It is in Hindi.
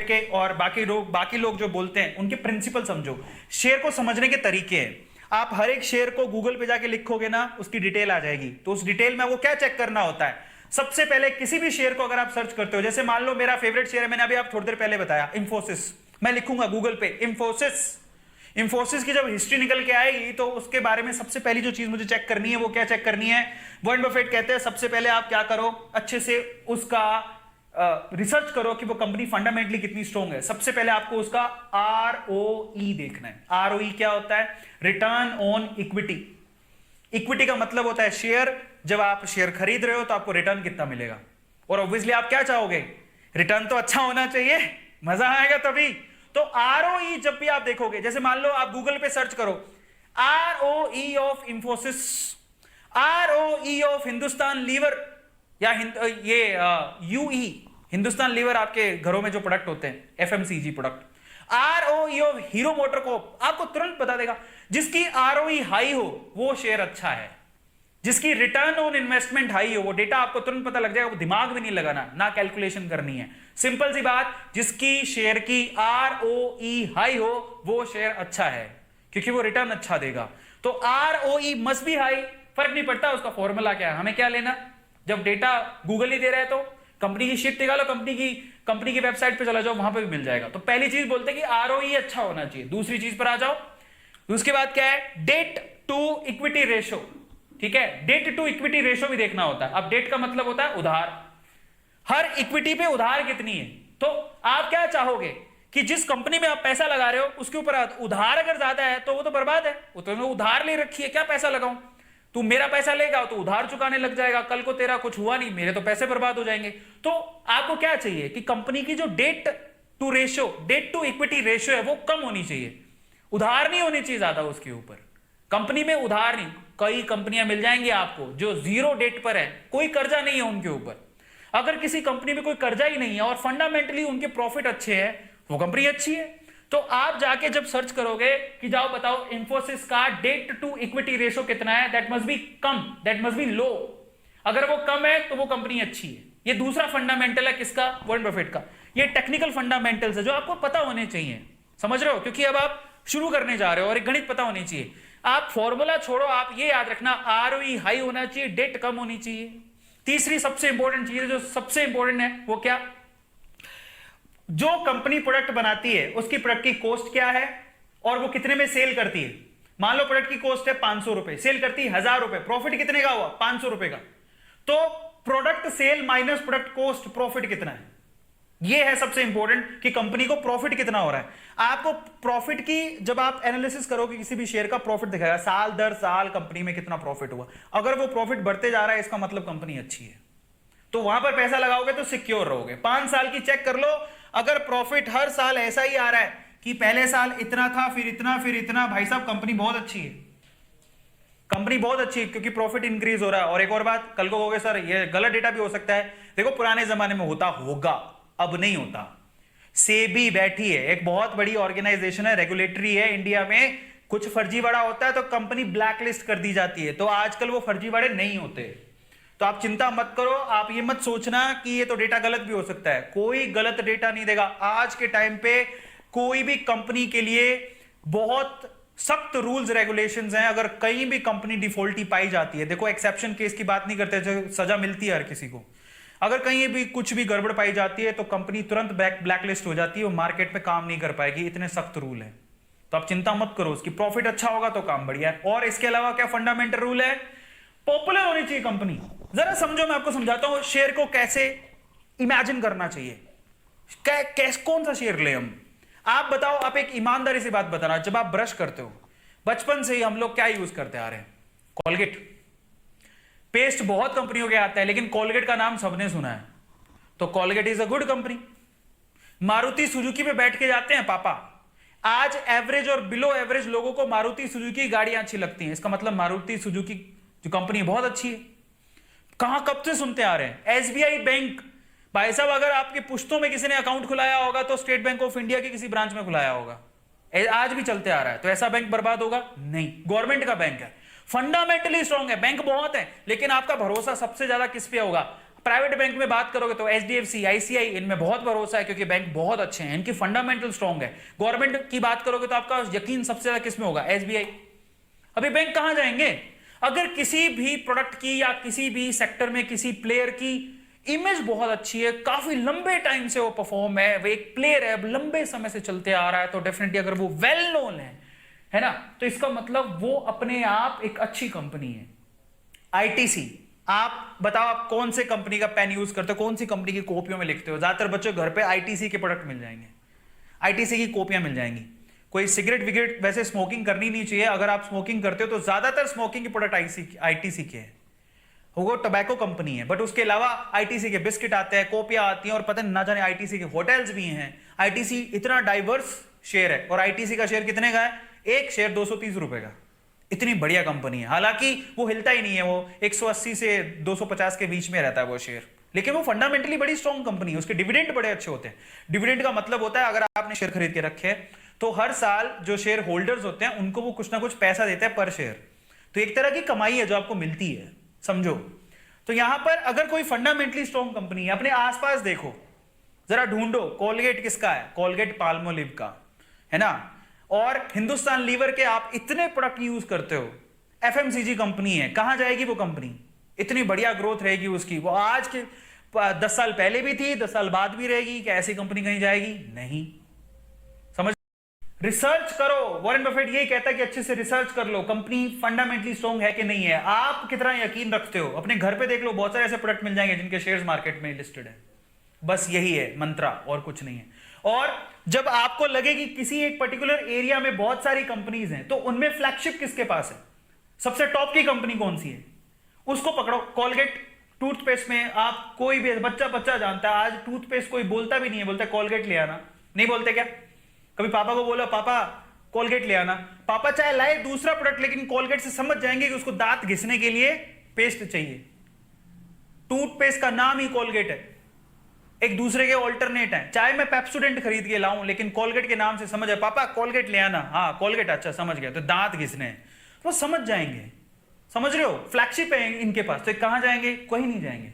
बफेट के और बाकी लोग जो बोलते हैं उनके प्रिंसिपल समझो। शेयर को समझने के तरीके हैं। आप हर एक शेयर को गूगल पे जाके लिखोगे ना, उसकी डिटेल आ जाएगी। तो उस डिटेल में वो क्या चेक करना होता है, सबसे पहले किसी भी शेयर को अगर आप सर्च करते हो, जैसे मान लो मेरा फेवरेट शेयर है, मैंने अभी आप थोड़ी देर पहले बताया इंफोसिस, मैं लिखूंगा गूगल पे इंफोसिस की जब हिस्ट्री निकल के आएगी तो उसके बारे में सबसे पहली जो चीज मुझे चेक करनी है वो क्या चेक करनी है, वॉरेन बफेट कहते हैं सबसे पहले आप क्या करो, अच्छे से उसका रिसर्च करो कि वो कंपनी फंडामेंटली कितनी स्ट्रॉन्ग है। सबसे पहले आपको उसका ROE देखना है। ROE क्या होता है, रिटर्न ऑन इक्विटी। इक्विटी का मतलब होता है शेयर, जब आप शेयर खरीद रहे हो तो आपको रिटर्न कितना मिलेगा, और ऑब्वियसली आप क्या चाहोगे, रिटर्न तो अच्छा होना चाहिए, मजा आएगा तभी। तो ROE जब भी आप देखोगे, जैसे मान लो आप गूगल पे सर्च करो ROE of Infosys, ROE of Hindustan Lever, या ये UE हिंदुस्तान लीवर, आपके घरों में जो प्रोडक्ट होते हैं FMCG product, ROE of Hero MotoCorp, आपको तुरंत बता देगा। जिसकी ROE हाई हो वो शेयर अच्छा है, जिसकी रिटर्न ऑन इन्वेस्टमेंट हाई हो, वो डेटा आपको तुरंत पता लग जाएगा, वो दिमाग भी नहीं लगाना, ना कैलकुलेशन करनी है, सिंपल सी बात। जिसकी शेयर की ROE हाई हो वो शेयर अच्छा है, क्योंकि वो रिटर्न अच्छा देगा। तो ROE मस्ट बी हाई, फर्क नहीं पड़ता उसका फॉर्मूला क्या है, हमें क्या लेना, जब डेटा गूगल ही दे रहा है तो कंपनी की शीट निकालो, कंपनी की वेबसाइट पे चला जाओ, वहां पे भी मिल जाएगा। तो पहली चीज बोलते हैं कि ROE अच्छा होना चाहिए। दूसरी चीज पर आ जाओ, उसके बाद क्या है, डेट टू इक्विटी रेशो, ठीक है, डेट टू इक्विटी रेशो भी देखना होता है। अब डेट का मतलब होता है उधार, हर इक्विटी पे उधार कितनी है। तो आप क्या चाहोगे कि जिस कंपनी में आप पैसा लगा रहे हो उसके ऊपर उधार अगर ज्यादा है तो वो तो बर्बाद है, वो तो उधार ले रखी है, क्या पैसा लगाऊं, तू मेरा पैसा लेगा तो उधार चुकाने लग जाएगा, कल को तेरा कुछ हुआ नहीं, मेरे तो पैसे बर्बाद हो जाएंगे। तो आपको क्या चाहिए कि कंपनी की जो डेट टू इक्विटी रेशियो है वो कम होनी चाहिए, उधार नहीं होनी चाहिए ज्यादा उसके ऊपर। कंपनी में उधार नहीं, कई कंपनियां मिल जाएंगी आपको जो जीरो डेट पर है, कोई कर्जा नहीं है उनके ऊपर। अगर किसी कंपनी में कोई कर्जा ही नहीं है और फंडामेंटली उनके प्रॉफिट अच्छे हैं, वो कंपनी अच्छी है। तो आप जाके जब सर्च करोगे कि जाओ बताओ इंफोसिस का डेट टू इक्विटी रेशो कितना है, दैट मस्ट बी कम, दैट मस्ट बी लो। अगर वो कम है तो वो कंपनी अच्छी है। ये दूसरा फंडामेंटल है किसका, वॉरेन बफेट का। ये टेक्निकल फंडामेंटल्स है जो आपको पता होने चाहिए, समझ रहे हो, क्योंकि अब आप शुरू करने जा रहे हो और एक गणित पता होनी चाहिए। आप फॉर्मूला छोड़ो, आप ये याद रखना ROE हाई होना चाहिए, डेट कम होनी चाहिए। तीसरी सबसे इंपॉर्टेंट चीज है, जो सबसे इंपॉर्टेंट है वो क्या, जो कंपनी प्रोडक्ट बनाती है उसकी प्रोडक्ट की कॉस्ट क्या है और वो कितने में सेल करती है। मान लो प्रोडक्ट की कॉस्ट है 500 रुपए, सेल करती है 1000 रुपए, प्रॉफिट कितने का हुआ, 500 रुपए का। तो product sale minus product cost, profit कितना है, ये है सबसे इंपॉर्टेंट कि कंपनी को प्रॉफिट कितना हो रहा है। आपको प्रॉफिट की जब आप एनालिसिस करोगे किसी भी शेयर का, प्रॉफिट दिखाएगा साल दर साल कंपनी में कितना प्रॉफिट हुआ। अगर वो प्रॉफिट बढ़ते जा रहा है इसका मतलब कंपनी अच्छी है, तो वहां पर पैसा लगाओगे तो सिक्योर रहोगे। 5 साल की चेक कर लो, अगर प्रॉफिट हर साल ऐसा ही आ रहा है कि पहले साल इतना था फिर इतना फिर इतना, भाई साहब कंपनी बहुत अच्छी है, कंपनी बहुत अच्छी है, क्योंकि प्रॉफिट इंक्रीज हो रहा है। और एक और बात, कल को कहोगे सर ये गलत डेटा भी हो सकता है, देखो पुराने जमाने में होता होगा, अब नहीं होता। सेबी बैठी है, एक बहुत बड़ी ऑर्गेनाइजेशन है, रेगुलेटरी है इंडिया में, कुछ फर्जीवाड़ा होता है तो कंपनी ब्लैकलिस्ट कर दी जाती है। तो आजकल वो फर्जीवाड़े नहीं होते, तो आप चिंता मत करो। आप ये मत सोचना कि ये तो डेटा गलत भी हो सकता है, कोई गलत डेटा नहीं देगा। आज के टाइम पे कोई भी कंपनी के लिए बहुत सख्त रूल्स रेगुलेशंस हैं। अगर कहीं भी कंपनी डिफॉल्टी पाई जाती है, देखो एक्सेप्शन केस की बात नहीं करते, सजा मिलती है हर किसी को, अगर कहीं भी कुछ भी गड़बड़ पाई जाती है तो कंपनी तुरंत ब्लैकलिस्ट हो जाती है, वो मार्केट में काम नहीं कर पाएगी, इतने सख्त रूल है। तो आप चिंता मत करो, उसकी प्रॉफिट अच्छा होगा तो काम बढ़िया है। और इसके अलावा क्या फंडामेंटल रूल है, पॉपुलर होनी चाहिए कंपनी। जरा समझो, मैं आपको समझाता हूं शेयर को कैसे इमेजिन करना चाहिए, कौन सा शेयर ले हम। आप बताओ, आप एक ईमानदारी से बात बताना, जब आप ब्रश करते हो बचपन से ही हम लोग क्या यूज करते आ रहे हैं, कॉलगेट। पेस्ट बहुत कंपनियों के आता है, लेकिन कॉलगेट का नाम सबने सुना है, तो Colgate is a good company. Maruti Suzuki पे बैठ के जाते हैं पापा, आज एवरेज और बिलो एवरेज लोगों को मारुति सुजुकी गाड़ियां अच्छी लगती हैं, इसका मतलब मारुति सुजुकी जो कंपनी बहुत अच्छी है। कहां कब से सुनते आ रहे हैं, SBI बैंक, भाई साहब अगर आपके पुश्तों में किसी ने अकाउंट खुलाया होगा तो स्टेट बैंक ऑफ इंडिया के किसी ब्रांच में खुलाया होगा, आज भी चलते आ रहा है। तो ऐसा बैंक बर्बाद होगा नहीं, गवर्नमेंट का बैंक है, फंडामेंटली स्ट्रांग है, बैंक बहुत है, लेकिन आपका भरोसा सबसे ज्यादा किस पे होगा, प्राइवेट बैंक में बात करोगे तो एचडीएफसी, आईसीआई, इनमें बहुत भरोसा है क्योंकि बैंक बहुत अच्छे हैं, इनकी फंडामेंटल स्ट्रॉन्ग है। गवर्नमेंट की बात करोगे तो आपका यकीन सबसे ज्यादा किस में होगा? एसबीआई। अभी बैंक कहां जाएंगे? अगर किसी भी प्रोडक्ट की या किसी भी सेक्टर में किसी प्लेयर की इमेज बहुत अच्छी है, काफी लंबे टाइम से वो परफॉर्म है, वो एक प्लेयर है, लंबे समय से चलते आ रहा है, तो डेफिनेटली अगर वो वेल नोन है ना, तो इसका मतलब वो अपने आप एक अच्छी कंपनी है। आईटीसी, आप बताओ आप कौन से कंपनी का पेन यूज करते हो, कौन सी कंपनी की कॉपियों में लिखते हो? ज्यादातर बच्चों घर पे आईटीसी के प्रोडक्ट मिल जाएंगे, आईटीसी की कॉपियां मिल जाएंगी। कोई सिगरेट विगरेट वैसे स्मोकिंग करनी नहीं चाहिए, अगर आप स्मोकिंग करते हो तो ज्यादातर स्मोकिंग के प्रोडक्ट आईटीसी के हैं, वो टोबैको कंपनी है। बट उसके अलावा आईटीसी के बिस्किट आते हैं, कॉपियां आती हैं, और पता ना जाने आईटीसी के होटल्स भी हैं। आईटीसी इतना डाइवर्स शेयर है, और आईटीसी का शेयर कितने का है? एक शेयर 230 रुपए का। इतनी बढ़िया कंपनी है, हालांकि वो हिलता ही नहीं है, वो 180 से 250 के बीच में रहता है वो शेयर, लेकिन वो फंडामेंटली बड़ी स्ट्रॉन्ग कंपनी है। उसके डिविडेंड बड़े अच्छे होते हैं। डिविडेंड का मतलब होता है अगर आपने शेयर खरीद के रखे हैं तो हर साल जो शेयर होल्डर्स होते हैं उनको वो कुछ ना कुछ पैसा देते हैं पर शेयर, तो एक तरह की कमाई है जो आपको मिलती है, समझो। तो यहां पर अगर कोई फंडामेंटली स्ट्रॉन्ग कंपनी है, अपने आसपास देखो, जरा ढूंढो, कोलगेट किसका है? कोलगेट पाल्मोलिव का है ना। और हिंदुस्तान लीवर के आप इतने प्रोडक्ट यूज करते हो, एफएमसीजी कंपनी है, कहां जाएगी वो कंपनी? इतनी बढ़िया ग्रोथ रहेगी उसकी, वो आज के 10 साल पहले भी थी, 10 साल बाद भी रहेगी। क्या ऐसी कंपनी कहीं जाएगी? नहीं। समझ, रिसर्च करो। वॉरेन बफेट यही कहता है कि अच्छे से रिसर्च कर लो, कंपनी फंडामेंटली स्ट्रॉन्ग है कि नहीं है। आप कितना यकीन रखते हो? अपने घर पे देख लो, बहुत सारे ऐसे प्रोडक्ट मिल जाएंगे जिनके शेयर्स मार्केट में लिस्टेड है। बस यही है मंत्रा, और कुछ नहीं है। और जब आपको लगे कि किसी एक पर्टिकुलर एरिया में बहुत सारी कंपनीज हैं, तो उनमें फ्लैगशिप किसके पास है? सबसे टॉप की कंपनी कौन सी है? उसको पकड़ो। कोलगेट टूथपेस्ट में आप, कोई भी बच्चा जानता है, आज टूथपेस्ट कोई बोलता भी नहीं है, बोलता है कोलगेट ले आना। नहीं बोलते क्या? कभी पापा को बोला पापा कोलगेट ले आना, पापा चाहे लाए दूसरा प्रोडक्ट, लेकिन कोलगेट से समझ जाएंगे कि उसको दांत घिसने के लिए पेस्ट चाहिए। टूथपेस्ट का नाम ही कोलगेट है, एक दूसरे के ऑल्टरनेट है। चाहे मैं पेप्सोडेंट खरीद के लाऊं, लेकिन कोलगेट के नाम से समझ है, पापा कोलगेट ले आना, हाँ कोलगेट, अच्छा समझ गया, तो दांत घिसने हैं, वो समझ जाएंगे। समझ रहे हो? फ्लैगशिप है इनके पास, तो कहां जाएंगे? कहीं नहीं जाएंगे।